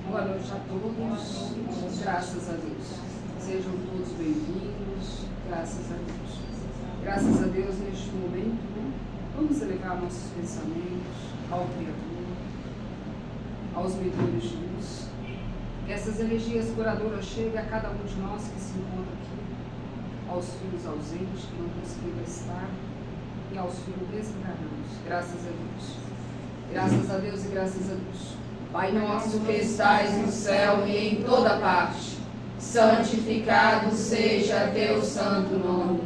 Boa noite a todos, graças a Deus. Sejam todos bem-vindos, graças a Deus. Graças a Deus, neste momento, vamos elevar nossos pensamentos ao Criador, aos medidores de luz. Que essas energias curadoras cheguem a cada um de nós que se encontra aqui, aos filhos ausentes que não conseguiram estar e aos filhos desencarnados. Graças a Deus. Graças a Deus e graças a Deus. Pai nosso que estais no céu e em toda parte, santificado seja teu santo nome.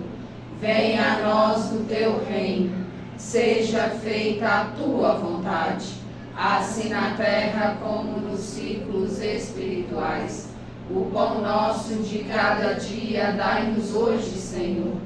Venha a nós o teu reino, seja feita a tua vontade, assim na terra como nos ciclos espirituais. O pão nosso de cada dia dai-nos hoje, Senhor.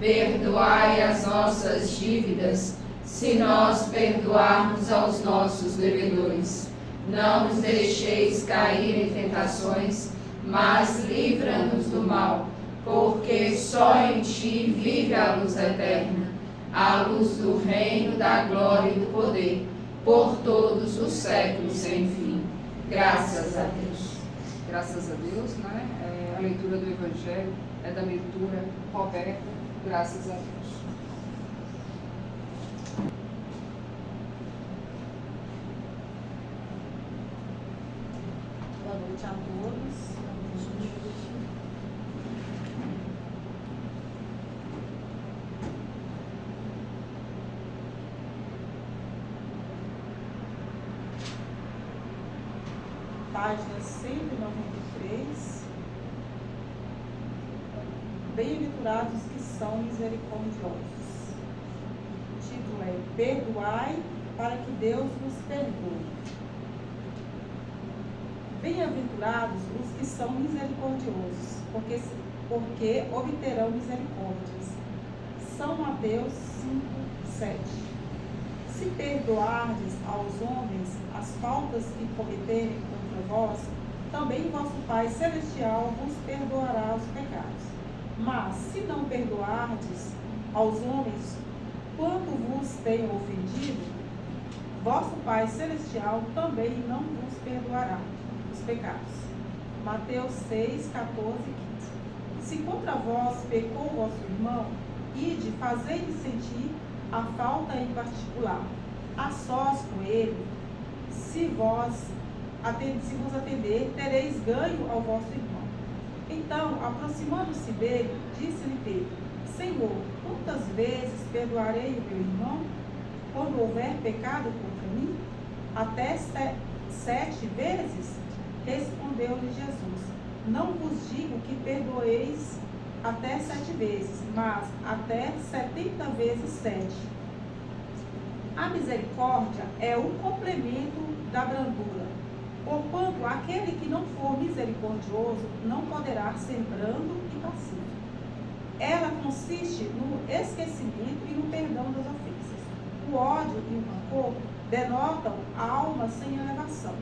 Perdoai as nossas dívidas, se nós perdoarmos aos nossos devedores. Não nos deixeis cair em tentações, mas livra-nos do mal, porque só em ti vive a luz eterna, a luz do reino, da glória e do poder, por todos os séculos sem fim. Graças a Deus. Graças a Deus, né? A leitura do Evangelho é da leitura Roberta, graças a Deus. Boa noite a todos. Página 193. Bem-aventurados que são misericordiosos. O título é Perdoai para que Deus nos perdoe. Bem-aventurados os que são misericordiosos, porque obterão misericórdias. São Mateus 5:7. Se perdoardes aos homens as faltas que cometerem contra vós, também vosso Pai Celestial vos perdoará os pecados. Mas se não perdoardes aos homens quanto vos tenham ofendido, vosso Pai Celestial também não vos perdoará os pecados. Mateus 6, 14 e 15. Se contra vós pecou vosso irmão, ide, fazei-lhe sentir a falta em particular, a sós com ele. Se vos atender, tereis ganho ao vosso irmão. Então, aproximando-se dele, disse-lhe Pedro: Senhor, quantas vezes perdoarei o meu irmão, quando houver pecado contra mim? Até 7 vezes? Respondeu-lhe Jesus: Não vos digo que perdoeis até 7 vezes, mas até 70 vezes 7. A misericórdia é o complemento da brandura, porquanto aquele que não for misericordioso não poderá ser brando e passivo. Ela consiste no esquecimento e no perdão das ofensas. O ódio e o rancor denotam a alma sem elevação,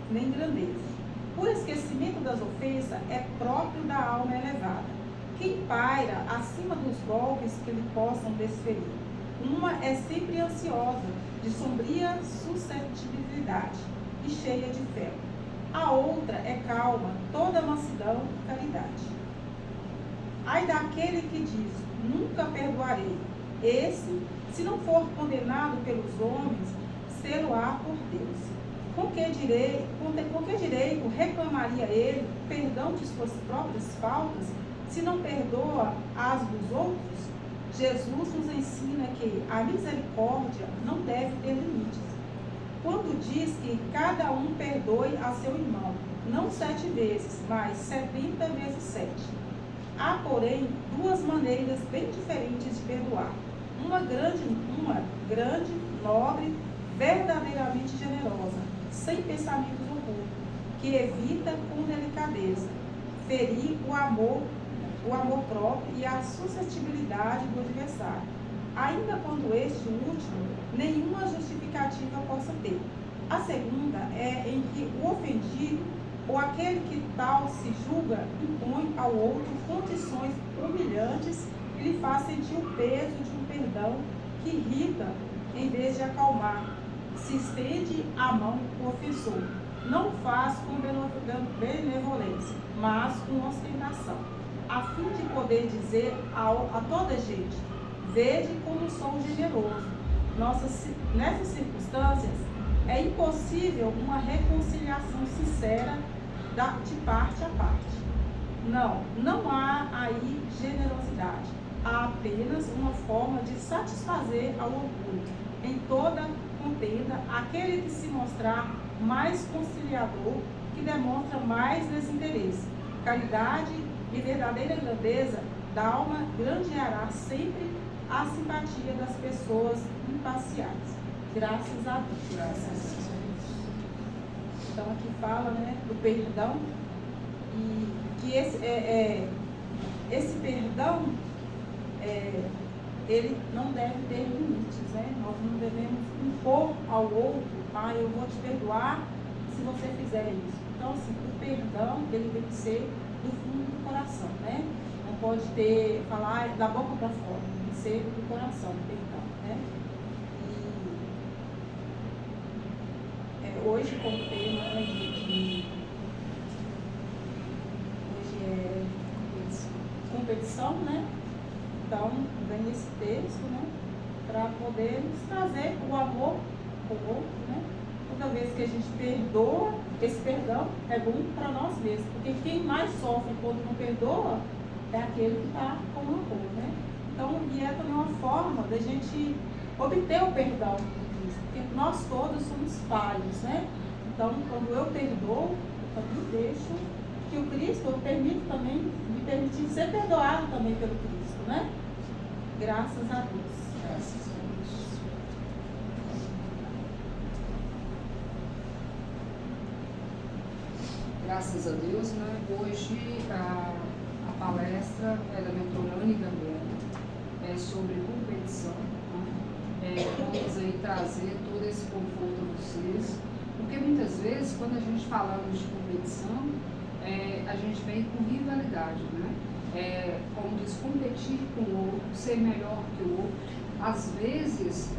nem grandeza. O esquecimento das ofensas é próprio da alma elevada. Quem paira acima dos golpes que lhe possam desferir. Uma é sempre ansiosa, de sombria suscetibilidade e cheia de fé. A outra é calma, toda mansidão e caridade. Ai daquele que diz: nunca perdoarei. Esse, se não for condenado pelos homens, sê-lo-á por Deus. Com que direito reclamaria ele perdão de suas próprias faltas, se não perdoa as dos outros? Jesus nos ensina que a misericórdia não deve ter limites. Quando diz que cada um perdoe a seu irmão, não 7 vezes, mas 70 vezes 7. Há, porém, 2 maneiras bem diferentes de perdoar. Uma grande, nobre, verdadeiramente generosa, sem pensamentos ocultos, que evita com delicadeza ferir o amor próprio e a suscetibilidade do adversário, ainda quando este último nenhuma justificativa possa ter. A segunda é em que o ofendido ou aquele que tal se julga impõe ao outro condições humilhantes que lhe faz sentir o peso de um perdão que irrita em vez de acalmar. Se estende a mão o ofensor, não faz com benevolência, mas com ostentação, a fim de poder dizer a toda gente: vede como sou generoso. Nessas circunstâncias, é impossível uma reconciliação sincera de parte a parte. Não há aí generosidade. Há apenas uma forma de satisfazer ao orgulho. Em toda contenda, aquele que se mostrar mais conciliador, que demonstra mais desinteresse. Caridade e verdadeira grandeza da alma grandeará sempre a simpatia das pessoas imparciais. Graças a Deus. Graças a Deus. Então aqui fala, né, do perdão, e que esse perdão ele não deve ter limites, né? Nós não devemos impor ao outro: eu vou te perdoar se você fizer isso. Então, assim, o perdão ele tem que ser do fundo do coração, né? Não pode falar da boca para fora, tem que ser do coração, o perdão, né? E hoje, como tema, né, hoje é competição, né? Então, vem esse texto, né, para poder nos trazer o amor ao outro, né? Toda vez que a gente perdoa, esse perdão é bom para nós mesmos, porque quem mais sofre quando não perdoa é aquele que está com rancor, né? Então, e é também uma forma da gente obter o perdão de Cristo, porque nós todos somos falhos, né? Então, quando eu perdoo, eu também deixo que o Cristo, eu permito também, me permitir ser perdoado também pelo Cristo, né? Graças a Deus. Graças a Deus. Graças a Deus, né? Hoje a palestra ela é mentorando também, sobre competição. Né? Vamos aí trazer todo esse conforto a vocês, porque muitas vezes quando a gente falamos de competição, a gente vem com rivalidade, né? Como diz, competir com o outro, ser melhor que o outro, às vezes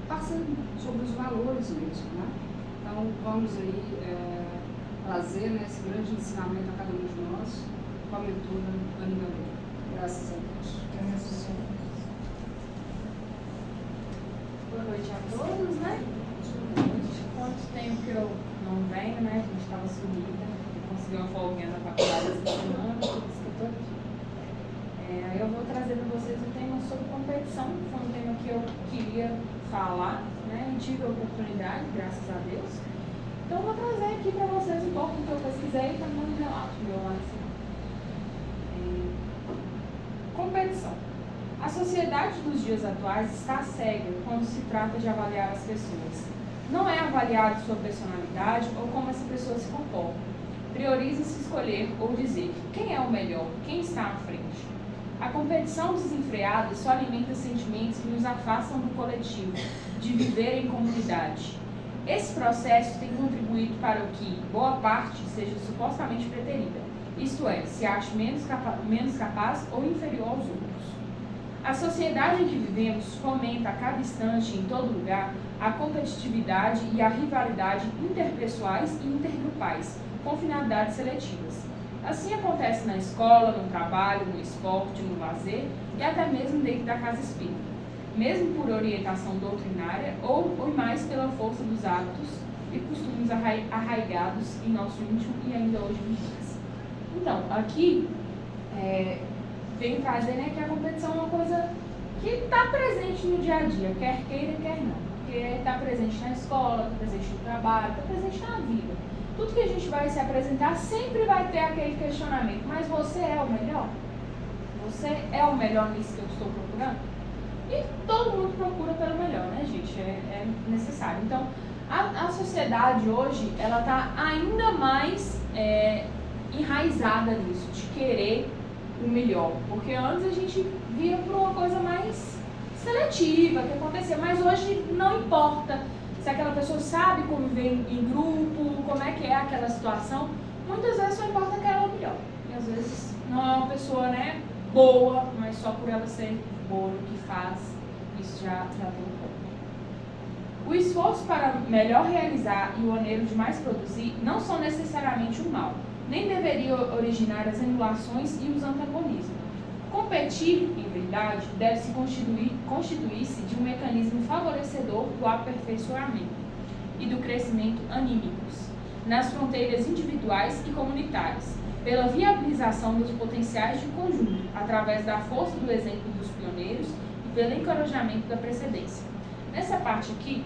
passando sobre os valores mesmo, né? Então vamos aí trazer, né, esse grande ensinamento a cada um de nós com a mentora Ana Gabriela. Graças a Deus. Graças a Deus. Boa noite a todos, né? Quanto tempo que eu não venho, né? A gente estava sumida, consegui uma folguinha na faculdade essa semana, por isso que eu estou aqui. Eu vou trazer para vocês um tema sobre competição, foi um tema que eu queria falar, né? E tive a oportunidade, graças a Deus. Então eu vou trazer aqui para vocês um pouco do que eu pesquisei e também um relato meu lá no final. Competição. A sociedade dos dias atuais está cega quando se trata de avaliar as pessoas. Não é avaliado sua personalidade ou como essa pessoa se comporta. Prioriza-se escolher ou dizer quem é o melhor, quem está à frente. A competição desenfreada só alimenta sentimentos que nos afastam do coletivo, de viver em comunidade. Esse processo tem contribuído para o que boa parte seja supostamente preterida, isto é, se ache menos capaz ou inferior aos outros. A sociedade em que vivemos fomenta a cada instante e em todo lugar a competitividade e a rivalidade interpessoais e intergrupais, com finalidades seletivas. Assim acontece na escola, no trabalho, no esporte, no lazer e até mesmo dentro da casa espírita, mesmo por orientação doutrinária ou mais pela força dos hábitos e costumes arraigados em nosso íntimo e ainda hoje vigentes. Então, aqui venho trazer, né, que a competição é uma coisa que está presente no dia a dia, quer queira, quer não, porque está presente na escola, está presente no trabalho, está presente na vida. Tudo que a gente vai se apresentar sempre vai ter aquele questionamento: mas você é o melhor? Você é o melhor nisso que eu estou procurando? E todo mundo procura pelo melhor, né, gente? É necessário. Então, a sociedade hoje, ela está ainda mais enraizada nisso, de querer o melhor. Porque antes a gente via por uma coisa mais seletiva, que acontecia. Mas hoje não importa se aquela pessoa sabe conviver em grupo, como é que é aquela situação. Muitas vezes só importa que ela é o melhor. E às vezes não é uma pessoa, né, boa, mas só por ela ser boa no que faz, isso já tem um pouco. O esforço para melhor realizar e o anelo de mais produzir não são necessariamente um mal, nem deveria originar as emulações e os antagonismos. Competir, em verdade, deve-se constituir-se de um mecanismo favorecedor do aperfeiçoamento e do crescimento anímicos, nas fronteiras individuais e comunitárias, pela viabilização dos potenciais de conjunto, através da força do exemplo dos pioneiros e pelo encorajamento da precedência. Nessa parte aqui,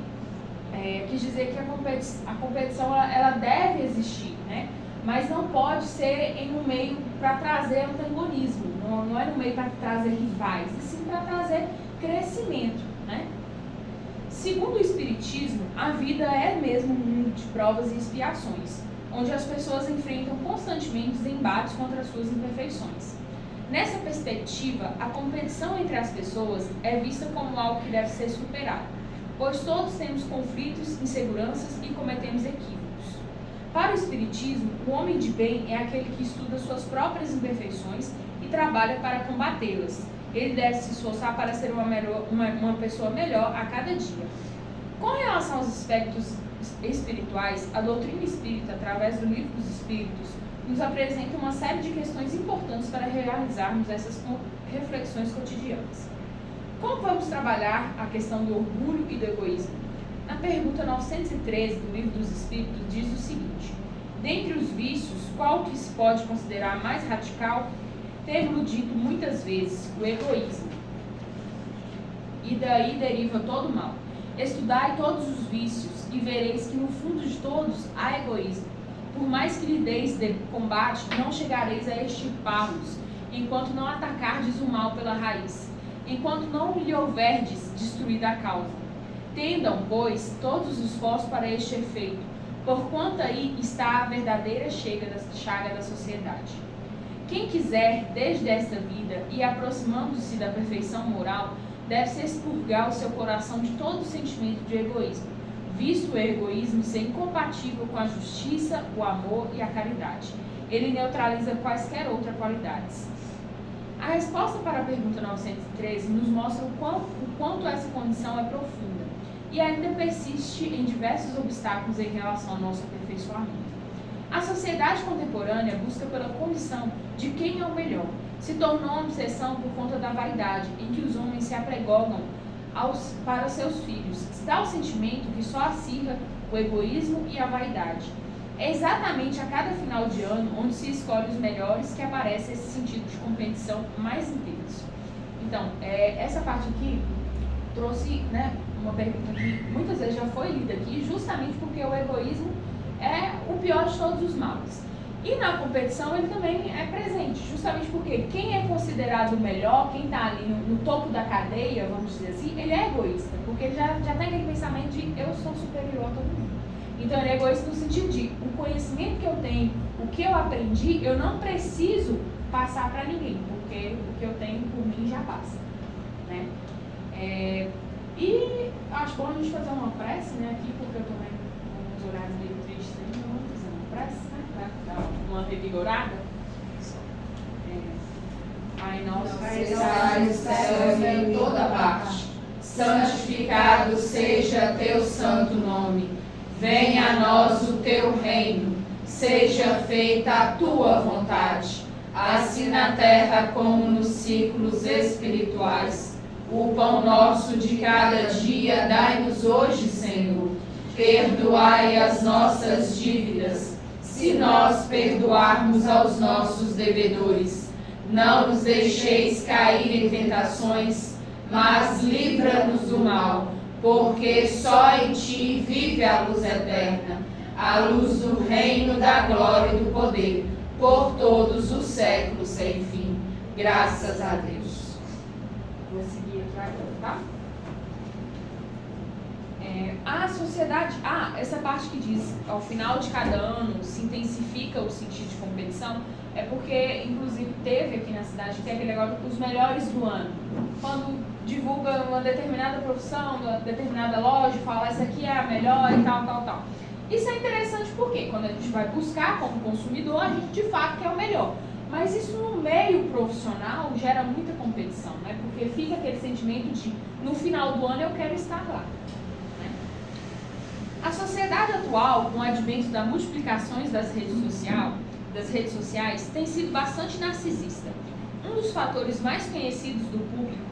quis dizer que a competição ela deve existir, né? Mas não pode ser em um meio para trazer antagonismo, não é no meio para trazer rivais, e sim para trazer crescimento, né? Segundo o Espiritismo, a vida é mesmo um mundo de provas e expiações, onde as pessoas enfrentam constantemente os embates contra as suas imperfeições. Nessa perspectiva, a competição entre as pessoas é vista como algo que deve ser superado, pois todos temos conflitos, inseguranças e cometemos equívocos. Para o Espiritismo, o homem de bem é aquele que estuda suas próprias imperfeições e trabalha para combatê-las. Ele deve se esforçar para ser uma pessoa melhor a cada dia. Com relação aos aspectos espirituais, a doutrina espírita, através do Livro dos Espíritos, nos apresenta uma série de questões importantes para realizarmos essas reflexões cotidianas. Como vamos trabalhar a questão do orgulho e do egoísmo? Na pergunta 913 do Livro dos Espíritos diz o seguinte: dentre os vícios, qual que se pode considerar mais radical? Temos dito muitas vezes o egoísmo, e daí deriva todo o mal. Estudai todos os vícios e vereis que no fundo de todos há egoísmo. Por mais que lhe deis de combate, não chegareis a extirpá-los, enquanto não atacardes o mal pela raiz, enquanto não lhe houverdes destruído a causa. Tendam, pois, todos os esforços para este efeito, porquanto aí está a verdadeira chaga da sociedade. Quem quiser, desde esta vida, e aproximando-se da perfeição moral, deve-se expurgar o seu coração de todo sentimento de egoísmo, visto o egoísmo ser incompatível com a justiça, o amor e a caridade. Ele neutraliza quaisquer outras qualidades. A resposta para a pergunta 913 nos mostra o quanto essa condição é profunda e ainda persiste em diversos obstáculos em relação ao nosso aperfeiçoamento. A sociedade contemporânea busca pela condição de quem é o melhor. Se tornou uma obsessão por conta da vaidade, em que os homens se apregogam para seus filhos. Tal sentimento que só acirra o egoísmo e a vaidade. É exatamente a cada final de ano, onde se escolhe os melhores, que aparece esse sentido de competição mais intenso. Então, essa parte aqui trouxe, né, uma pergunta que muitas vezes já foi lida aqui, justamente porque o egoísmo é o pior de todos os males. E na competição ele também é presente, justamente porque quem é considerado o melhor, quem está ali no topo da cadeia, vamos dizer assim, ele é egoísta, porque ele já tem aquele pensamento de eu sou superior a todo mundo. Então ele é egoísta no sentido de o conhecimento que eu tenho, o que eu aprendi, eu não preciso passar para ninguém, porque o que eu tenho por mim já passa, né? E acho bom a gente fazer uma prece, né, aqui, porque eu também com uns horários meio tristes ainda, vamos fazer uma prece, né, para dar uma revigorada. Pai nosso que estais no céu e em toda parte, santificado seja teu santo nome. Venha a nós o teu reino, seja feita a tua vontade, assim na terra como nos círculos espirituais. O pão nosso de cada dia dai-nos hoje, Senhor. Perdoai as nossas dívidas, se nós perdoarmos aos nossos devedores. Não nos deixeis cair em tentações, mas livra-nos do mal, porque só em ti vive a luz eterna, a luz do reino, da glória e do poder, por todos os séculos sem fim. Graças a Deus. Vou seguir aqui agora, tá? A sociedade... essa parte que diz, ao final de cada ano, se intensifica o sentido de competição, é porque, inclusive, teve aqui na cidade, tem aquele negócio dos melhores do ano. Quando divulga uma determinada profissão, uma determinada loja, fala essa aqui é a melhor e tal, tal, tal. Isso é interessante porque, quando a gente vai buscar como consumidor, a gente de fato quer o melhor. Mas isso no meio profissional gera muita competição, né? Porque fica aquele sentimento de, no final do ano, eu quero estar lá. Né? A sociedade atual, com o advento das multiplicações das redes sociais, tem sido bastante narcisista. Um dos fatores mais conhecidos do público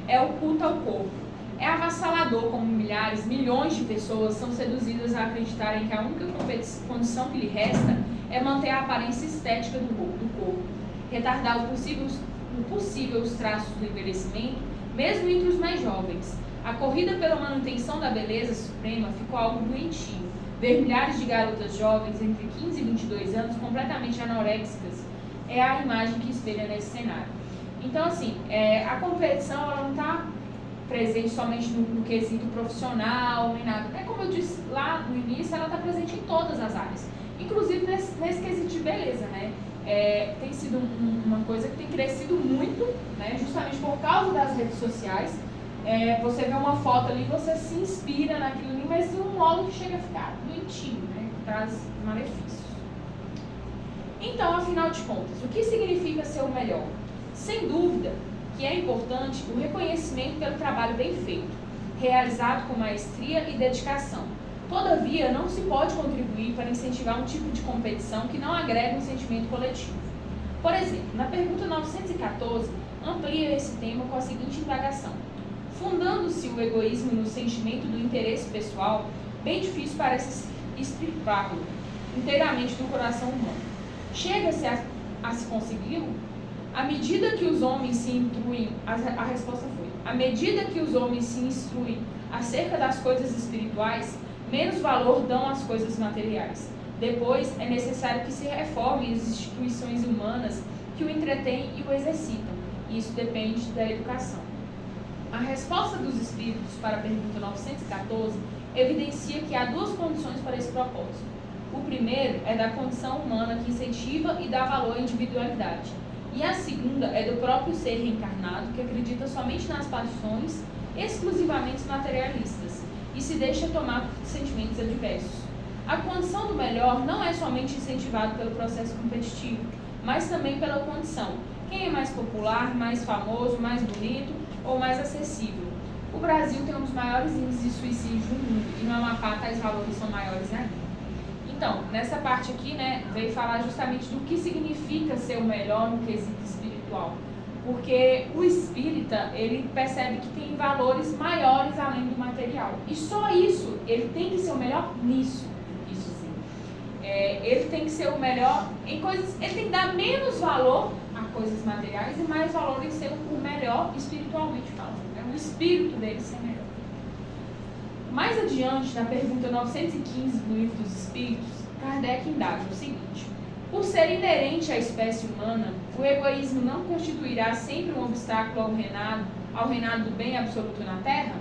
é o culto ao corpo. É avassalador como milhões de pessoas são seduzidas a acreditarem que a única condição que lhe resta é manter a aparência estética do corpo, retardar o possível os traços do envelhecimento, mesmo entre os mais jovens. A corrida pela manutenção da beleza suprema ficou algo doentio. Ver milhares de garotas jovens entre 15 e 22 anos completamente anoréxicas é a imagem que espelha nesse cenário. Então, assim, a competição ela não está presente somente no quesito profissional, nem nada. É como eu disse lá no início, ela está presente em todas as áreas. Inclusive nesse quesito de beleza, né? Tem sido uma coisa que tem crescido muito, né? Justamente por causa das redes sociais. Você vê uma foto ali, você se inspira naquilo ali, mas de um modo que chega a ficar doentio, né? Que traz malefícios. Então, afinal de contas, o que significa ser o melhor? Sem dúvida que é importante o reconhecimento pelo trabalho bem feito, realizado com maestria e dedicação. Todavia, não se pode contribuir para incentivar um tipo de competição que não agrega um sentimento coletivo. Por exemplo, na pergunta 914, amplia esse tema com a seguinte indagação. Fundando-se o egoísmo no sentimento do interesse pessoal, bem difícil parece extirpá-lo inteiramente do coração humano. Chega-se a se consegui-lo? À medida que os homens se instruem, a resposta foi, à medida que os homens se instruem acerca das coisas espirituais, menos valor dão às coisas materiais. Depois, é necessário que se reformem as instituições humanas que o entretêm e o exercitam. Isso depende da educação. A resposta dos espíritos para a pergunta 914 evidencia que há duas condições para esse propósito. O primeiro é da condição humana que incentiva e dá valor à individualidade. E a segunda é do próprio ser reencarnado que acredita somente nas paixões exclusivamente materialistas e se deixa tomar por sentimentos adversos. A condição do melhor não é somente incentivada pelo processo competitivo, mas também pela condição. Quem é mais popular, mais famoso, mais bonito ou mais acessível? O Brasil tem um dos maiores índices de suicídio do mundo e no Amapá tais valores são maiores ainda. Então, nessa parte aqui, né, veio falar justamente do que significa ser o melhor no quesito espiritual. Porque o espírita, ele percebe que tem valores maiores além do material. E só isso, ele tem que ser o melhor nisso, isso sim. Ele tem que ser o melhor em coisas, ele tem que dar menos valor a coisas materiais e mais valor em ser o melhor espiritualmente falando. O espírito dele ser melhor. Mais adiante, na pergunta 915 do Livro dos Espíritos, Kardec indaga o seguinte: por ser inerente à espécie humana, o egoísmo não constituirá sempre um obstáculo ao reinado do bem absoluto na Terra?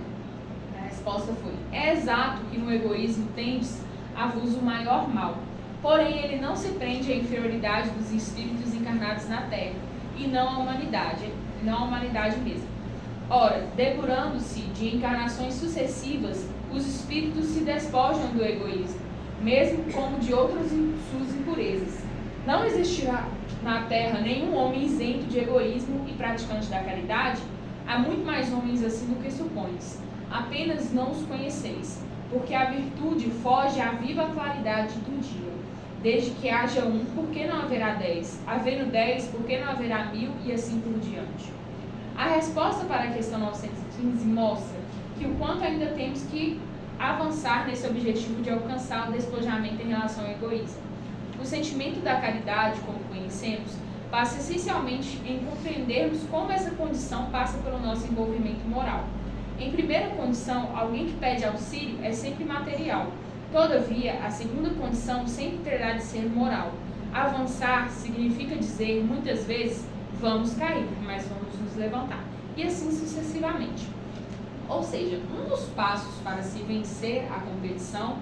A resposta foi: é exato que no egoísmo tendes a vos o maior mal, porém ele não se prende à inferioridade dos espíritos encarnados na Terra, e não à humanidade mesmo. Ora, depurando-se de encarnações sucessivas, os espíritos se despojam do egoísmo, mesmo como de outras suas impurezas. Não existirá na Terra nenhum homem isento de egoísmo e praticante da caridade? Há muito mais homens assim do que supões. Apenas não os conheceis, porque a virtude foge à viva claridade do dia. Desde que haja um, por que não haverá 10? Havendo 10, por que não haverá 1000 e assim por diante? A resposta para a questão 915 mostra que o quanto ainda temos que avançar nesse objetivo de alcançar o despojamento em relação ao egoísmo. O sentimento da caridade, como conhecemos, passa essencialmente em compreendermos como essa condição passa pelo nosso envolvimento moral. Em primeira condição, alguém que pede auxílio é sempre material. Todavia, a segunda condição sempre terá de ser moral. Avançar significa dizer, muitas vezes, vamos cair, mas vamos nos levantar. E assim sucessivamente. Ou seja, um dos passos para se vencer a competição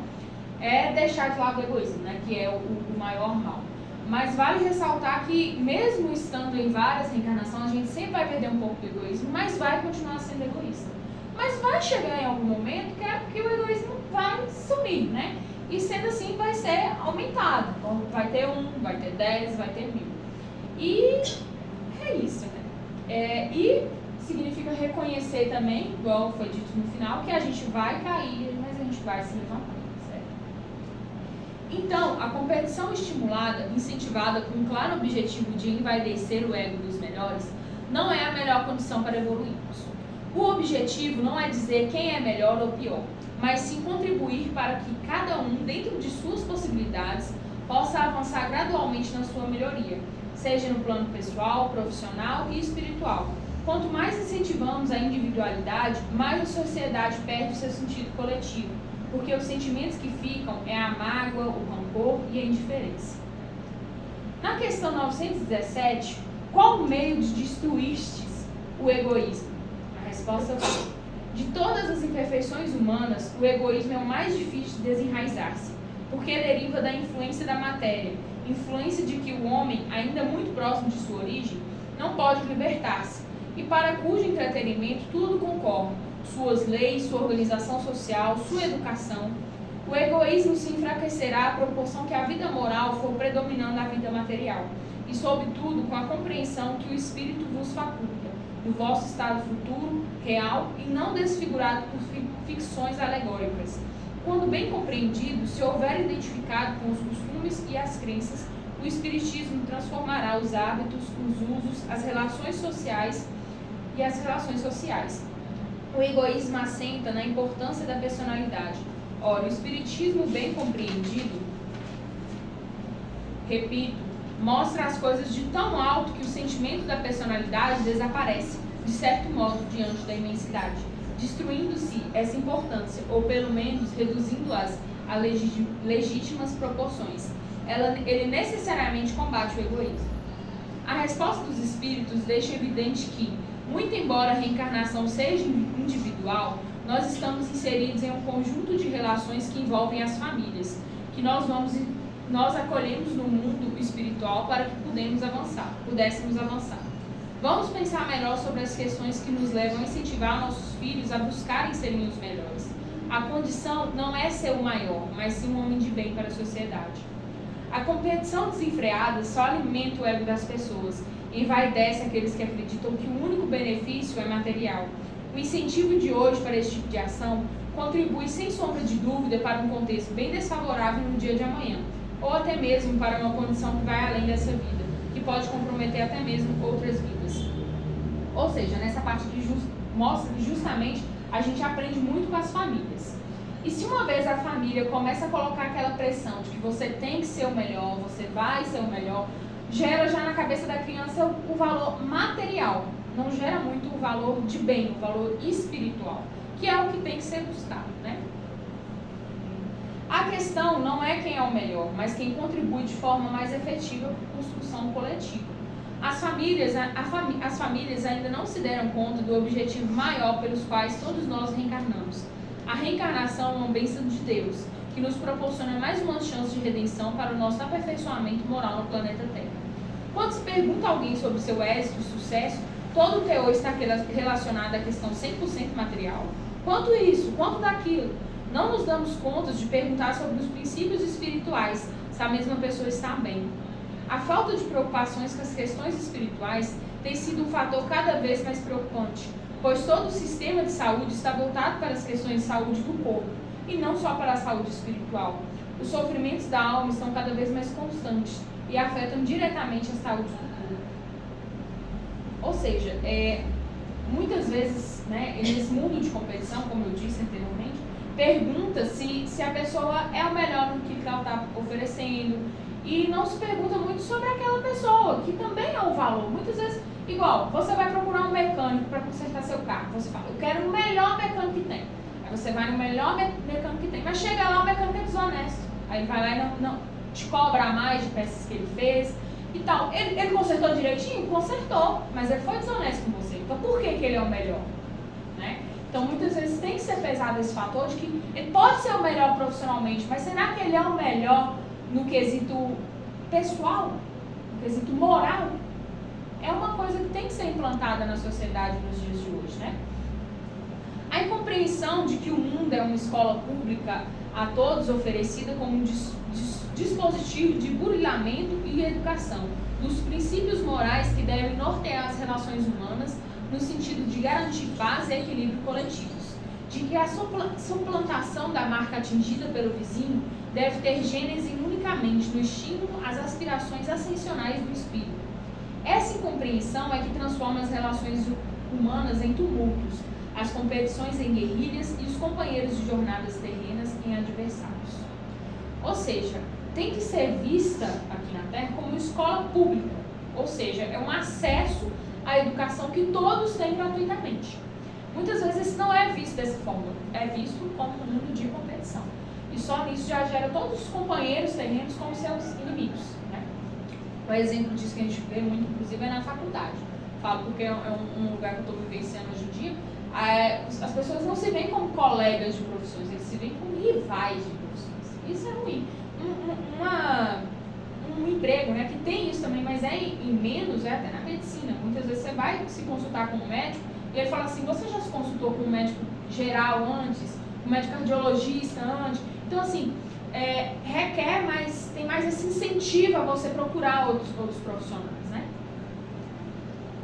é deixar de lado o egoísmo, né, que é o maior mal. Mas vale ressaltar que, mesmo estando em várias reencarnações, a gente sempre vai perder um pouco do egoísmo, mas vai continuar sendo egoísta. Mas vai chegar em algum momento que o egoísmo vai sumir, né? E sendo assim, vai ser aumentado. Então, vai ter 1, vai ter 10, vai ter 1000. E é isso, né? E significa reconhecer também, igual foi dito no final, que a gente vai cair, mas a gente vai se levantar, certo? Então, a competição estimulada, incentivada com um claro objetivo de envaidecer o ego dos melhores, não é a melhor condição para evoluirmos. O objetivo não é dizer quem é melhor ou pior, mas sim contribuir para que cada um, dentro de suas possibilidades, possa avançar gradualmente na sua melhoria, seja no plano pessoal, profissional e espiritual. Quanto mais incentivamos a individualidade, mais a sociedade perde seu sentido coletivo, porque os sentimentos que ficam é a mágoa, o rancor e a indiferença. Na questão 917, qual o meio de destruístes o egoísmo? A resposta foi: de todas as imperfeições humanas, o egoísmo é o mais difícil de desenraizar-se, porque deriva da influência da matéria, influência de que o homem, ainda muito próximo de sua origem, não pode libertar-se, e para cujo entretenimento tudo concorre, suas leis, sua organização social, sua educação. O egoísmo se enfraquecerá à proporção que a vida moral for predominando a vida material, e sobretudo com a compreensão que o Espírito vos faculta, do vosso estado futuro, real e não desfigurado por ficções alegóricas. Quando bem compreendido, se houver identificado com os costumes e as crenças, o Espiritismo transformará os hábitos, os usos, as relações sociais e as relações sociais. O egoísmo assenta na importância da personalidade. Ora, o Espiritismo bem compreendido, repito, mostra as coisas de tão alto que o sentimento da personalidade desaparece, de certo modo, diante da imensidade, destruindo-se essa importância, ou pelo menos reduzindo-as a legítimas proporções. Ele necessariamente combate o egoísmo. A resposta dos espíritos deixa evidente que, muito embora a reencarnação seja individual, nós estamos inseridos em um conjunto de relações que envolvem as famílias, que nós acolhemos no mundo espiritual para que pudéssemos avançar. Vamos pensar melhor sobre as questões que nos levam a incentivar nossos filhos a buscarem serem os melhores. A condição não é ser o maior, mas sim um homem de bem para a sociedade. A competição desenfreada só alimenta o ego das pessoas, envaidece aqueles que acreditam que o único benefício é material. O incentivo de hoje para esse tipo de ação contribui sem sombra de dúvida para um contexto bem desfavorável no dia de amanhã, ou até mesmo para uma condição que vai além dessa vida, que pode comprometer até mesmo outras vidas. Ou seja, nessa parte que mostra que justamente a gente aprende muito com as famílias. E se uma vez a família começa a colocar aquela pressão de que você tem que ser o melhor, você vai ser o melhor, gera já na cabeça da criança o valor material, não gera muito o valor de bem, o valor espiritual, que é o que tem que ser buscado, né? A questão não é quem é o melhor, mas quem contribui de forma mais efetiva para a construção coletiva. As famílias ainda não se deram conta do objetivo maior pelos quais todos nós reencarnamos. A reencarnação é uma bênção de Deus, que nos proporciona mais uma chance de redenção para o nosso aperfeiçoamento moral no planeta Terra. Quando se pergunta a alguém sobre seu êxito e sucesso, todo o teor está relacionado à questão 100% material. Quanto isso? Quanto daquilo? Não nos damos conta de perguntar sobre os princípios espirituais, se a mesma pessoa está bem. A falta de preocupações com as questões espirituais tem sido um fator cada vez mais preocupante, pois todo o sistema de saúde está voltado para as questões de saúde do corpo, e não só para a saúde espiritual. Os sofrimentos da alma estão cada vez mais constantes e afetam diretamente a saúde do corpo. Ou seja, muitas vezes, né, nesse mundo de competição, como eu disse anteriormente, pergunta se a pessoa é o melhor no que ela está oferecendo, e não se pergunta muito sobre aquela pessoa, que também é um valor. Muitas vezes, igual, você vai procurar um mecânico para consertar seu carro, você fala, eu quero o melhor mecânico que tem. Aí você vai no melhor mecânico que tem, mas chega lá, o mecânico é desonesto. Aí ele vai lá e não te cobra mais de peças que ele fez e tal. Ele consertou direitinho? Consertou, mas ele foi desonesto com você. Então por que ele é o melhor? Né? Então muitas vezes tem que ser pesado esse fator de que ele pode ser o melhor profissionalmente, mas será que ele é o melhor no quesito pessoal, no quesito moral? É uma coisa que tem que ser implantada na sociedade nos dias de hoje, né? A incompreensão de que o mundo é uma escola pública a todos oferecida como um dispositivo de burilamento e educação dos princípios morais que devem nortear as relações humanas no sentido de garantir paz e equilíbrio coletivos, de de que a suplantação da marca atingida pelo vizinho deve ter gênese unicamente no estímulo às aspirações ascensionais do espírito. Essa incompreensão é que transforma as relações humanas em tumultos, as competições em guerrilhas e os companheiros de jornadas terrenas em adversários. Ou seja, tem que ser vista aqui na Terra como escola pública, ou seja, é um acesso à educação que todos têm gratuitamente. Muitas vezes não é visto dessa forma, é visto como um mundo de competição. E só nisso já gera todos os companheiros terrenos como seus inimigos, né? Um exemplo disso que a gente vê muito, inclusive, é na faculdade. Falo porque é um lugar que eu estou vivenciando hoje em dia. As pessoas não se veem como colegas de profissões, eles se veem como rivais de profissões. Isso é ruim. Um emprego, né, que tem isso também, mas é em menos, é até na medicina. Muitas vezes você vai se consultar com um médico e ele fala assim, você já se consultou com um médico geral antes? Um médico cardiologista antes? Então, assim, requer mais, tem mais esse incentivo a você procurar outros profissionais, né?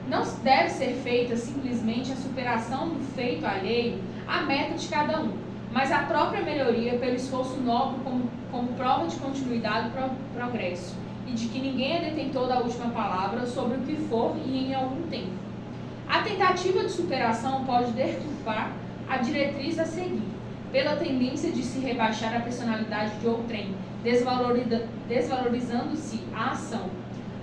Não deve ser feita simplesmente a superação do feito alheio à meta de cada um, mas a própria melhoria pelo esforço nobre como prova de continuidade e progresso, e de que ninguém é detentor da última palavra sobre o que for e em algum tempo. A tentativa de superação pode deturpar a diretriz a seguir, pela tendência de se rebaixar a personalidade de outrem, desvalorizando-se a ação.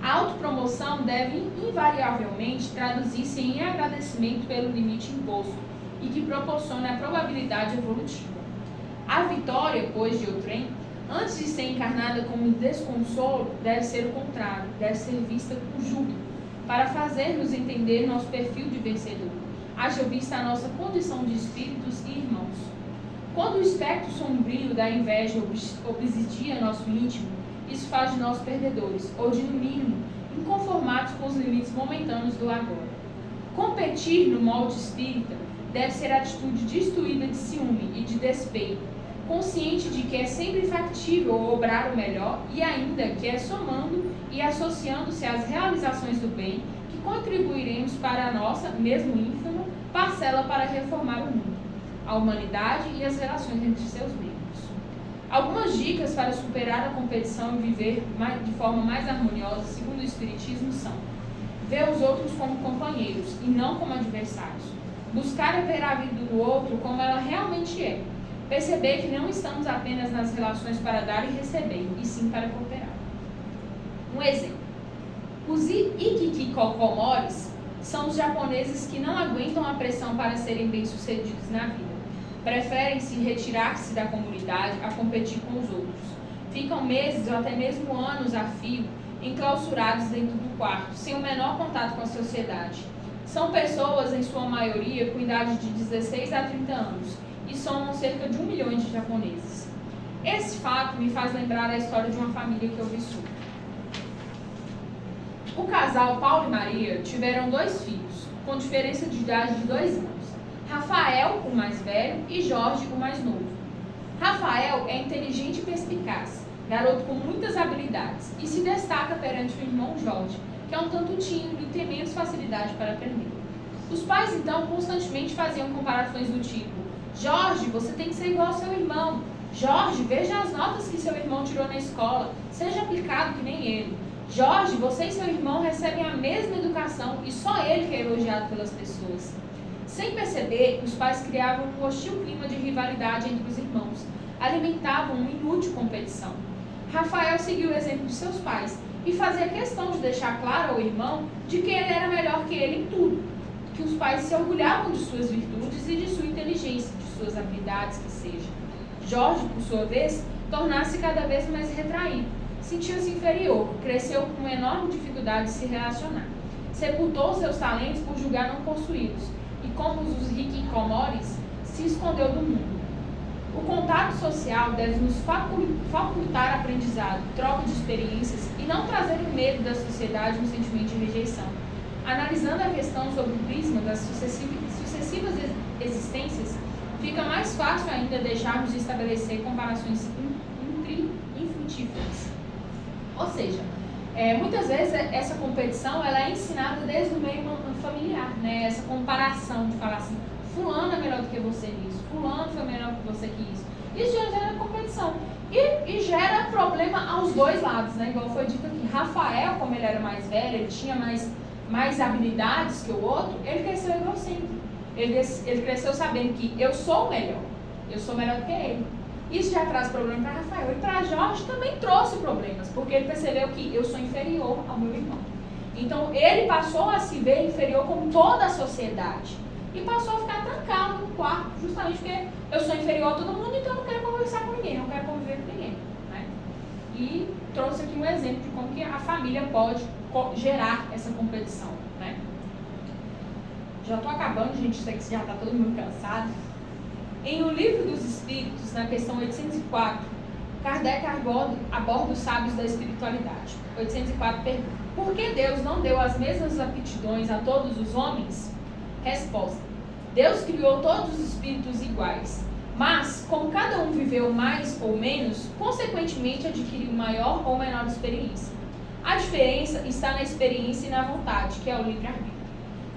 A autopromoção deve invariavelmente traduzir-se em agradecimento pelo limite imposto e que proporciona a probabilidade evolutiva. A vitória, pois, de outrem, antes de ser encarnada como desconsolo, deve ser o contrário, deve ser vista com júbilo, para fazer-nos entender nosso perfil de vencedor, haja vista a nossa condição de espíritos e irmãos. Quando o espectro sombrio da inveja obsidia nosso íntimo, isso faz de nós perdedores, ou de, no mínimo, inconformados com os limites momentâneos do agora. Competir no molde espírita deve ser atitude destruída de ciúme e de despeito, consciente de que é sempre factível obrar o melhor e ainda que é somando e associando-se às realizações do bem que contribuiremos para a nossa, mesmo ínfima, parcela para reformar o mundo, a humanidade e as relações entre seus membros. Algumas dicas para superar a competição e viver de forma mais harmoniosa, segundo o Espiritismo, são: ver os outros como companheiros e não como adversários. Buscar ver a vida do outro como ela realmente é. Perceber que não estamos apenas nas relações para dar e receber, e sim para cooperar. Um exemplo. Os Ikikikomoris são os japoneses que não aguentam a pressão para serem bem-sucedidos na vida. Preferem-se retirar-se da comunidade a competir com os outros. Ficam meses ou até mesmo anos a fio enclausurados dentro do quarto, sem o menor contato com a sociedade. São pessoas, em sua maioria, com idade de 16 a 30 anos e somam cerca de 1 milhão de japoneses. Esse fato me faz lembrar a história de uma família que eu vi sobre. O casal Paulo e Maria tiveram 2 filhos, com diferença de idade de 2 anos. Rafael, o mais velho, e Jorge, o mais novo. Rafael é inteligente e perspicaz, garoto com muitas habilidades, e se destaca perante o irmão Jorge, que é um tanto tímido e tem menos facilidade para aprender. Os pais, então, constantemente faziam comparações do tipo: Jorge, você tem que ser igual ao seu irmão. Jorge, veja as notas que seu irmão tirou na escola, seja aplicado que nem ele. Jorge, você e seu irmão recebem a mesma educação e só ele que é elogiado pelas pessoas. Sem perceber, os pais criavam um hostil clima de rivalidade entre os irmãos, alimentavam uma inútil competição. Rafael seguiu o exemplo de seus pais e fazia questão de deixar claro ao irmão de que ele era melhor que ele em tudo, que os pais se orgulhavam de suas virtudes e de sua inteligência, de suas habilidades que seja. Jorge, por sua vez, tornasse cada vez mais retraído, sentiu-se inferior, cresceu com enorme dificuldade de se relacionar, sepultou seus talentos por julgar não possuí-los, e como os Hikikomoris, se escondeu do mundo. O contato social deve nos facultar aprendizado, troca de experiências e não trazer o medo da sociedade um sentimento de rejeição. Analisando a questão sob o prisma das sucessivas existências, fica mais fácil ainda deixarmos de estabelecer comparações infrutíferas. Ou seja, muitas vezes essa competição ela é ensinada desde o meio familiar, né? Essa comparação de falar assim, fulano é melhor do que você nisso, fulano foi melhor que você que isso. Isso já gera competição. E gera problema aos dois lados, né? Igual foi dito aqui, Rafael, como ele era mais velho, ele tinha mais habilidades que o outro, ele cresceu egocêntrico. Ele cresceu sabendo que eu sou o melhor, eu sou melhor do que ele. Isso já traz problema para Rafael. E para Jorge também trouxe problemas, porque ele percebeu que eu sou inferior ao meu irmão. Então ele passou a se ver inferior como toda a sociedade. E passou a ficar trancado no quarto, justamente porque eu sou inferior a todo mundo, então eu não quero conversar com ninguém, não quero conviver com ninguém. Né? E trouxe aqui um exemplo de como que a família pode gerar essa competição. Né? Já estou acabando, gente, sei que já está todo mundo cansado. Em O Livro dos Espíritos, na questão 804, Kardec aborda os sábios da espiritualidade. 804 pergunta: por que Deus não deu as mesmas aptidões a todos os homens? Resposta: Deus criou todos os espíritos iguais, mas, como cada um viveu mais ou menos, consequentemente adquiriu maior ou menor experiência. A diferença está na experiência e na vontade, que é o livre-arbítrio.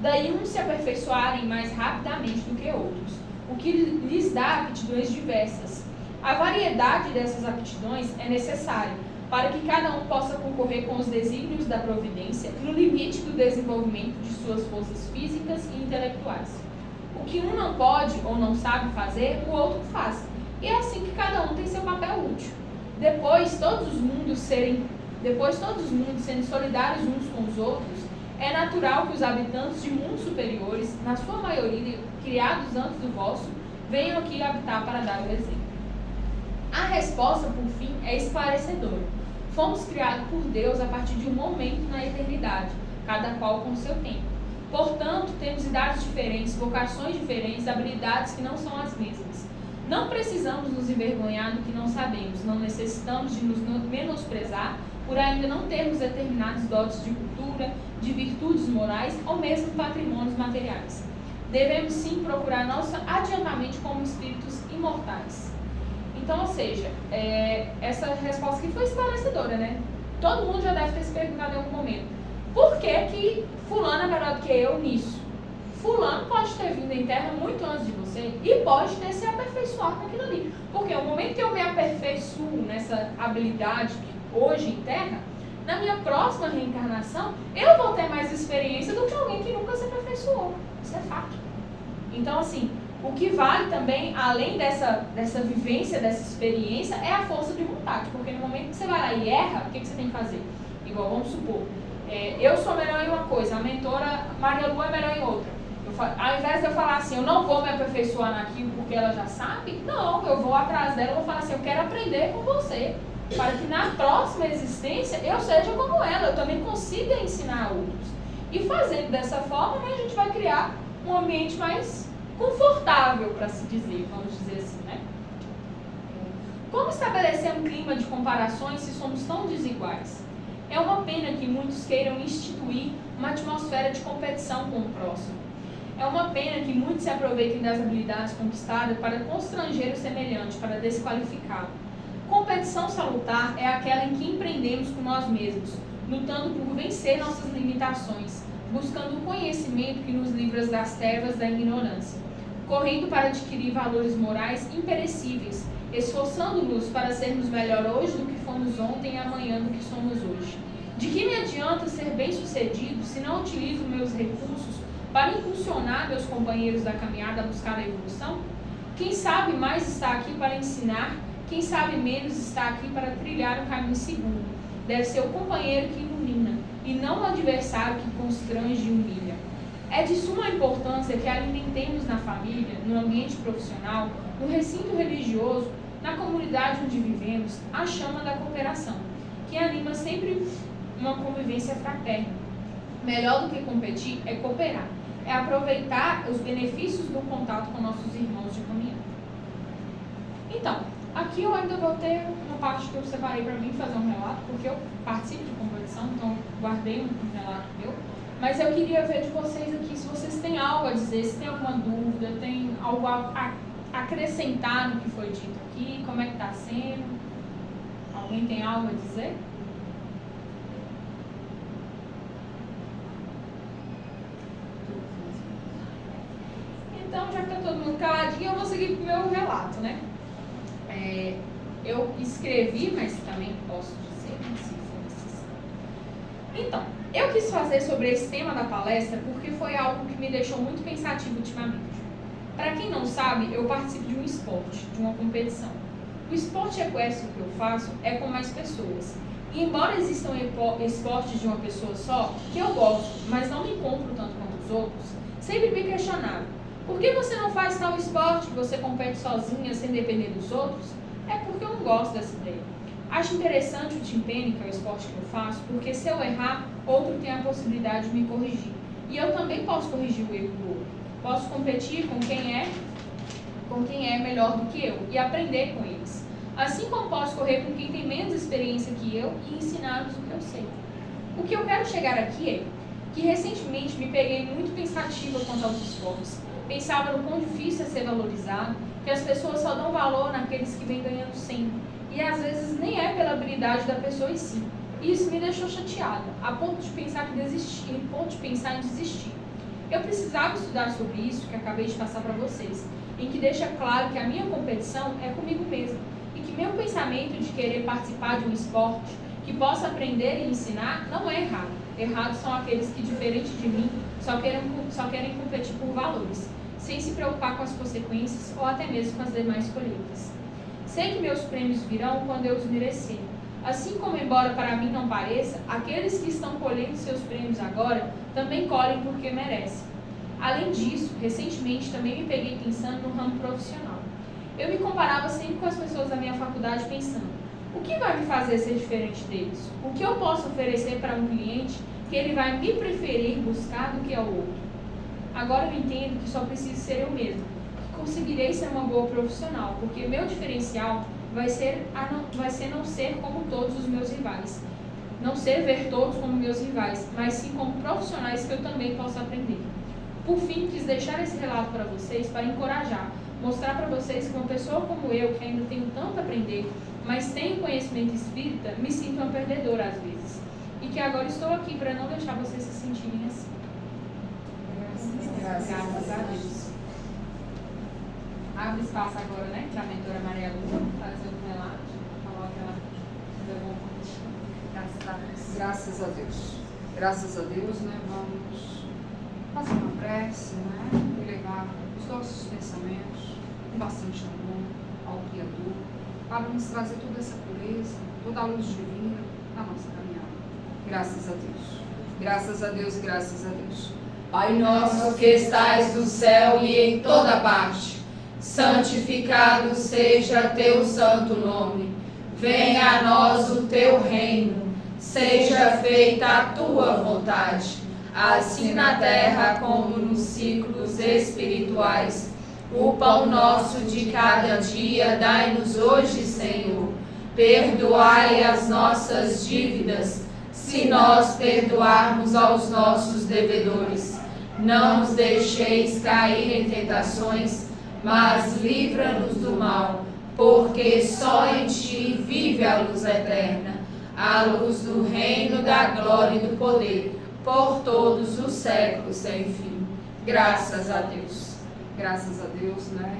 Daí uns se aperfeiçoarem mais rapidamente do que outros, o que lhes dá aptidões diversas. A variedade dessas aptidões é necessária para que cada um possa concorrer com os desígnios da providência no limite do desenvolvimento de suas forças físicas e intelectuais. O que um não pode ou não sabe fazer, o outro faz. E é assim que cada um tem seu papel útil. Depois todos os mundos sendo solidários uns com os outros, é natural que os habitantes de mundos superiores, na sua maioria criados antes do vosso, venham aqui habitar para dar o exemplo. A resposta, por fim, é esclarecedora. Fomos criados por Deus a partir de um momento na eternidade, cada qual com o seu tempo. Portanto, temos idades diferentes, vocações diferentes, habilidades que não são as mesmas. Não precisamos nos envergonhar do que não sabemos, não necessitamos de nos menosprezar por ainda não termos determinados dotes de cultura, de virtudes morais ou mesmo patrimônios materiais. Devemos sim procurar nosso adiantamento como espíritos imortais. Então, ou seja, essa resposta aqui foi esclarecedora, né? Todo mundo já deve ter se perguntado em algum momento: por que fulano é melhor do que eu nisso? Fulano pode ter vindo em terra muito antes de você e pode ter se aperfeiçoado naquilo ali. Porque o momento que eu me aperfeiçoo nessa habilidade hoje em terra, na minha próxima reencarnação, eu vou ter mais experiência do que alguém que nunca se aperfeiçoou. Isso é fato. Então, assim, o que vale também, além dessa vivência, dessa experiência, é a força de vontade. Porque no momento que você vai lá e erra, o que você tem que fazer? Igual, vamos supor, eu sou melhor em uma coisa, a mentora Maria Lu é melhor em outra. Ao invés de eu falar assim, eu não vou me aperfeiçoar naquilo porque ela já sabe, não, eu vou atrás dela e vou falar assim, eu quero aprender com você, para que na próxima existência eu seja como ela, eu também consiga ensinar a outros. E fazendo dessa forma, né, a gente vai criar um ambiente mais confortável, para se dizer, vamos dizer assim, né? Como estabelecer um clima de comparações se somos tão desiguais? É uma pena que muitos queiram instituir uma atmosfera de competição com o próximo. É uma pena que muitos se aproveitem das habilidades conquistadas para constranger o semelhante, para desqualificá-lo. Competição salutar é aquela em que empreendemos com nós mesmos, lutando por vencer nossas limitações, buscando o conhecimento que nos livra das trevas da ignorância, correndo para adquirir valores morais imperecíveis, esforçando-nos para sermos melhor hoje do que fomos ontem e amanhã do que somos hoje. De que me adianta ser bem-sucedido se não utilizo meus recursos para impulsionar meus companheiros da caminhada a buscar a evolução? Quem sabe mais está aqui para ensinar, quem sabe menos está aqui para trilhar o caminho seguro. Deve ser o companheiro que ilumina, e não o adversário que constrange e humilha. É de suma importância que alimentemos na família, no ambiente profissional, no recinto religioso, na comunidade onde vivemos, a chama da cooperação, que anima sempre uma convivência fraterna. Melhor do que competir é cooperar, é aproveitar os benefícios do contato com nossos irmãos de caminhada. Então, aqui eu ainda vou ter uma parte que eu separei para mim fazer um relato, porque eu participo de competição, então guardei um relato meu. Mas eu queria ver de vocês aqui se vocês têm algo a dizer, se tem alguma dúvida, tem algo a acrescentar no que foi dito aqui, como é que está sendo. Alguém tem algo a dizer? Então, já que está todo mundo caladinho, eu vou seguir para o meu relato, né? Eu escrevi, mas também posso dizer, se for necessário. Então, eu quis fazer sobre esse tema da palestra porque foi algo que me deixou muito pensativo ultimamente. Para quem não sabe, eu participo de um esporte, de uma competição. O esporte equestre que eu faço é com mais pessoas. E embora existam esportes de uma pessoa só, que eu gosto, mas não me encontro tanto quanto os outros, sempre me questionaram: por que você não faz tal esporte que você compete sozinha, sem depender dos outros? É porque eu não gosto dessa ideia. Acho interessante o team penny, que é o esporte que eu faço, porque se eu errar, outro tem a possibilidade de me corrigir. E eu também posso corrigir o erro do outro. Posso competir com quem é melhor do que eu e aprender com eles. Assim como posso correr com quem tem menos experiência que eu e ensinar-lhes o que eu sei. O que eu quero chegar aqui é que recentemente me peguei muito pensativa quanto aos esportes. Pensava no quão difícil é ser valorizado, que as pessoas só dão valor naqueles que vêm ganhando sempre. E às vezes nem é pela habilidade da pessoa em si. E isso me deixou chateada, a ponto de pensar em desistir. Eu precisava estudar sobre isso, que acabei de passar para vocês, em que deixa claro que a minha competição é comigo mesma, e que meu pensamento de querer participar de um esporte que possa aprender e ensinar não é errado. Errados são aqueles que, diferente de mim, só querem competir por valores, sem se preocupar com as consequências ou até mesmo com as demais colheitas. Sei que meus prêmios virão quando eu os merecer. Assim como, embora para mim não pareça, aqueles que estão colhendo seus prêmios agora também colhem porque merecem. Além disso, recentemente também me peguei pensando no ramo profissional. Eu me comparava sempre com as pessoas da minha faculdade pensando: o que vai me fazer ser diferente deles? O que eu posso oferecer para um cliente que ele vai me preferir buscar do que ao outro? Agora eu entendo que só preciso ser eu mesmo, que conseguirei ser uma boa profissional, porque meu diferencial vai ser não ser como todos os meus rivais. Não ser ver todos como meus rivais, mas sim como profissionais que eu também posso aprender. Por fim, quis deixar esse relato para vocês para encorajar, mostrar para vocês que uma pessoa como eu, que ainda tenho tanto a aprender, mas tenho conhecimento espírita, me sinto uma perdedora às vezes. E que agora estou aqui para não deixar vocês se sentirem assim. Graças a Deus. Abre espaço agora, né, para a mentora Maria Lúcia fazer um relato, falar o que ela deu bom. Graças a Deus. Graças a Deus, né, vamos fazer uma prece, né, e levar os nossos pensamentos com bastante amor ao Criador, para nos trazer toda essa pureza, toda a luz divina na nossa caminhada. Graças a Deus. Graças a Deus e graças a Deus. Pai nosso que estais no céu e em toda parte, santificado seja teu santo nome. Venha a nós o teu reino. Seja feita a tua vontade, assim na terra como nos ciclos espirituais. O pão nosso de cada dia dai-nos hoje, Senhor. Perdoai as nossas dívidas, se nós perdoarmos aos nossos devedores. Não nos deixeis cair em tentações, mas livra-nos do mal, porque só em ti vive a luz eterna, a luz do reino, da glória e do poder, por todos os séculos sem fim. Graças a Deus. Graças a Deus, né?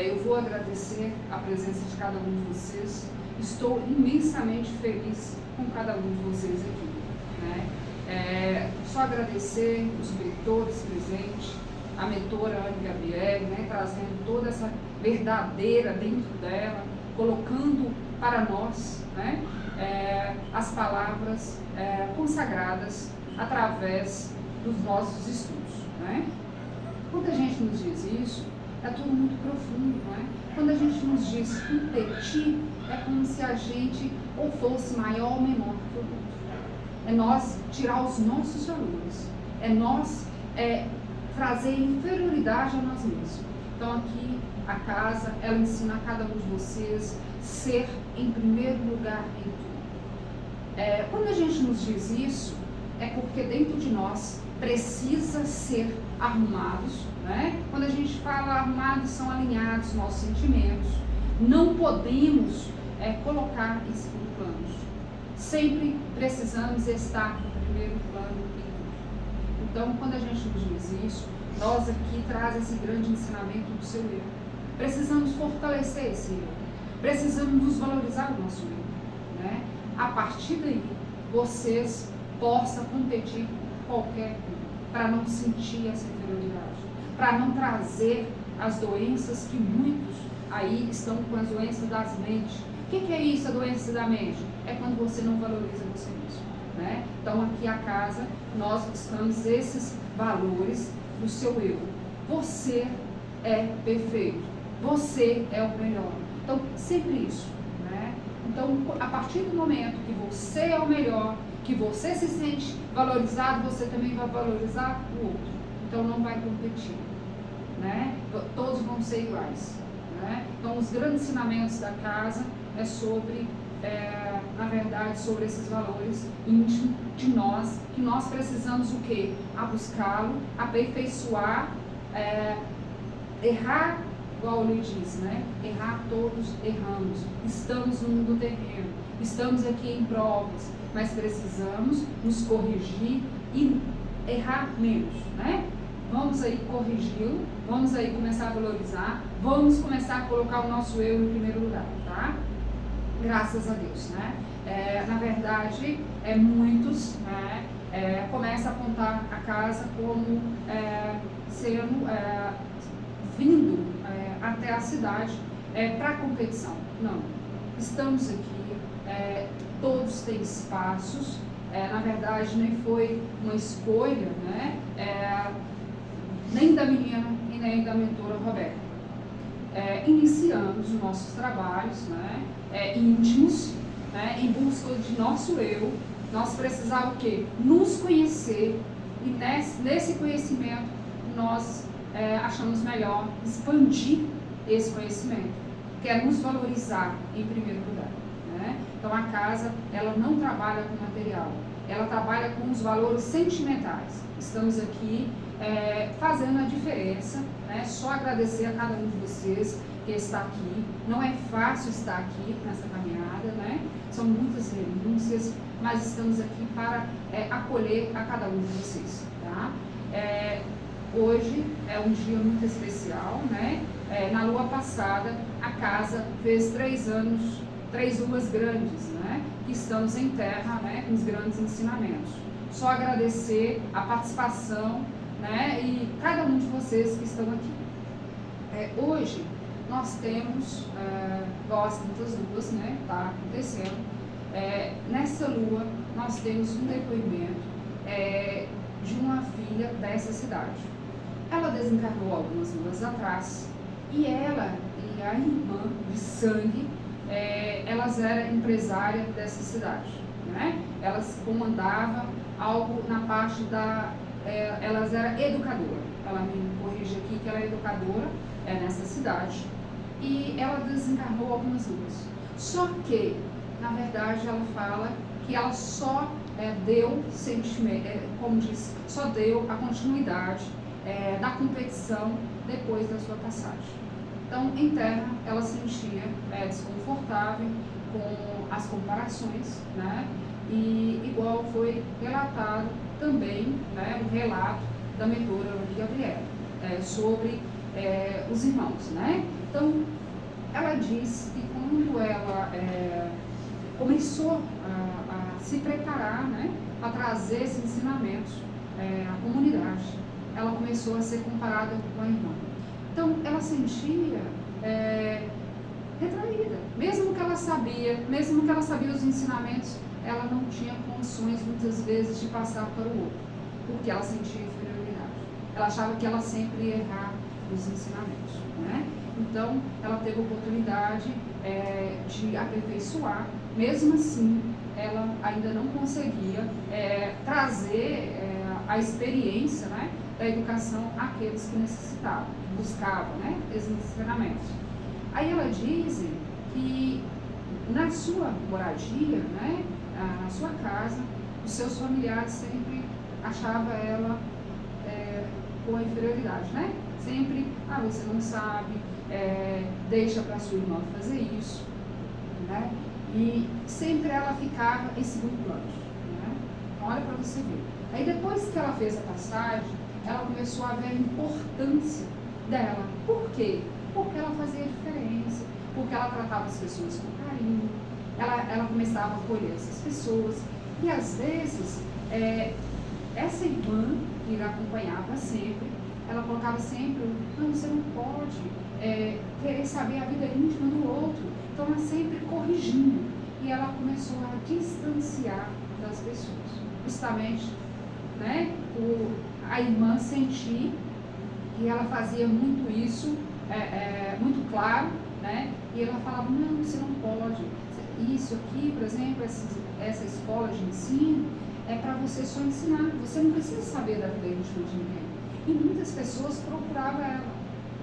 Eu vou agradecer a presença de cada um de vocês. Estou imensamente feliz com cada um de vocês aqui, né? Só agradecer os mentores presentes, a mentora Anne Gabriele, né, trazendo toda essa verdadeira dentro dela, colocando para nós, né, as palavras consagradas através dos nossos estudos, né? Quando a gente nos diz isso, é tudo muito profundo, não é? Quando a gente nos diz competir, é como se a gente ou fosse maior ou menor que o outro. É nós tirar os nossos valores, é nós trazer inferioridade a nós mesmos. Então aqui, a casa, ela ensina a cada um de vocês ser em primeiro lugar em tudo. Quando a gente nos diz isso, é porque dentro de nós precisa ser arrumados, né? Quando a gente fala arrumados, são alinhados nossos sentimentos. Não podemos colocar em segundo plano. Sempre precisamos estar no primeiro plano em tudo. Então, quando a gente nos diz isso, nós aqui traz esse grande ensinamento do seu eu. Precisamos fortalecer esse eu. Precisamos nos valorizar o nosso eu, né? A partir daí, vocês possam competir com qualquer um, para não sentir essa inferioridade, para não trazer as doenças que muitos aí estão com as doenças das mentes. O que é isso, a doença da mente? É quando você não valoriza você mesmo, né? Então aqui a casa, nós buscamos esses valores do seu eu. Você é perfeito, você é o melhor. Então sempre isso, né? Então a partir do momento que você é o melhor, que você se sente valorizado, você também vai valorizar o outro. Então não vai competir, né? Todos vão ser iguais, né? Então os grandes ensinamentos da casa é sobre, na verdade, sobre esses valores íntimos de nós, que nós precisamos o quê? A buscá-lo, aperfeiçoar, errar, igual ele diz, né? Errar todos erramos, estamos no mundo terreno, estamos aqui em provas, mas precisamos nos corrigir e errar menos, né? Vamos aí corrigi-lo, vamos aí começar a valorizar, vamos começar a colocar o nosso eu em primeiro lugar, tá? Graças a Deus, né? Na verdade, muitos, né, começam a apontar a casa como sendo, vindo até a cidade para competição. Não, estamos aqui, todos têm espaços, na verdade nem foi uma escolha, né, nem da menina e nem da mentora Roberta. Iniciamos os nossos trabalhos, né, íntimos, né, em busca de nosso eu. Nós precisávamos o quê? Nos conhecer, e nesse conhecimento nós achamos melhor expandir esse conhecimento, que é nos valorizar em primeiro lugar, né? Então a casa, ela não trabalha com material, ela trabalha com os valores sentimentais. Estamos aqui fazendo a diferença, né? Só agradecer a cada um de vocês que está aqui. Não é fácil estar aqui nessa caminhada, né? São muitas renúncias, mas estamos aqui para acolher a cada um de vocês, tá? Hoje é um dia muito especial, né? Na lua passada, a casa fez 3 anos, 3 luas grandes, né? Que estamos em terra, né? Com os grandes ensinamentos. Só agradecer a participação, né? E cada um de vocês que estão aqui. Hoje nós temos, gosto muitas luas, né? Tá acontecendo. Nessa lua nós temos um depoimento de uma filha dessa cidade. Ela desencarnou algumas luas atrás e ela e a irmã de sangue, elas eram empresárias dessa cidade, né? Elas comandavam algo na parte elas eram educadoras. Ela me corrige aqui que ela é educadora nessa cidade e ela desencarnou algumas luas. Só que, na verdade, ela fala que ela só deu sentimento, como diz, só deu a continuidade da competição depois da sua passagem. Então, em terra, ela sentia desconfortável com as comparações, né? E igual foi relatado também, né, o relato da mentora Gabriela sobre os irmãos, né? Então, ela disse que quando ela começou a se preparar, né, a trazer esses ensinamentos à comunidade, ela começou a ser comparada com a irmã. Então, ela sentia retraída, mesmo que ela sabia os ensinamentos, ela não tinha condições muitas vezes de passar para o outro, porque ela sentia inferioridade. Ela achava que ela sempre ia errar nos ensinamentos, né? Então, ela teve a oportunidade de aperfeiçoar. Mesmo assim, ela ainda não conseguia trazer a experiência, né, da educação àqueles que necessitavam, buscavam, né, esses ensinamentos. Aí ela diz que na sua moradia, né, na sua casa, os seus familiares sempre achavam ela com inferioridade, né? Sempre, você não sabe, deixa para sua irmã fazer isso, né? E sempre ela ficava em segundo plano, né? Olha para você ver. Aí depois que ela fez a passagem, ela começou a ver a importância dela. Por quê? Porque ela fazia diferença, porque ela tratava as pessoas com carinho, ela começava a acolher essas pessoas. E às vezes, essa irmã que a acompanhava sempre, ela colocava sempre, não, você não pode querer saber a vida íntima do outro. Então ela sempre corrigindo. E ela começou a distanciar das pessoas. Justamente, né, por a irmã sentir que ela fazia muito isso, muito claro, né? E ela falava, não, você não pode. Isso aqui, por exemplo, essa escola de ensino, é para você só ensinar. Você não precisa saber da vida íntima de ninguém. E muitas pessoas procuravam ela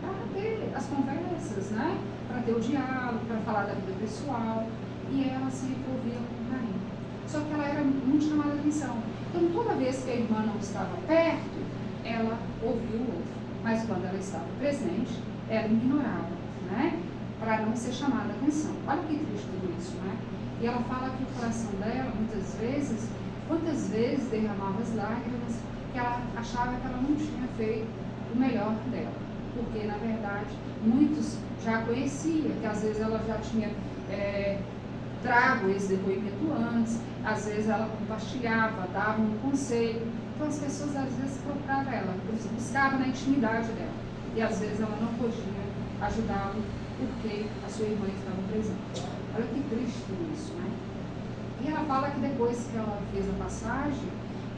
para ter as conversas, né? Para ter o diálogo, para falar da vida pessoal. E ela sempre ouvia com carinho. Só que ela era muito chamada de atenção. Então, toda vez que a irmã não estava perto, ela ouvia o outro. Mas quando ela estava presente, ela ignorava, né? Para não ser chamada a atenção. Olha que triste tudo isso, né? E ela fala que o coração dela, muitas vezes, quantas vezes derramava as lágrimas, que ela achava que ela não tinha feito o melhor dela. Porque, na verdade, muitos já conheciam, que às vezes ela já tinha trago esse depoimento antes, às vezes ela compartilhava, dava um conselho. Então as pessoas às vezes procuravam ela, buscavam na intimidade dela. E às vezes ela não podia ajudá-lo porque a sua irmã estava presente. Olha que triste tudo isso, né? E ela fala que depois que ela fez a passagem,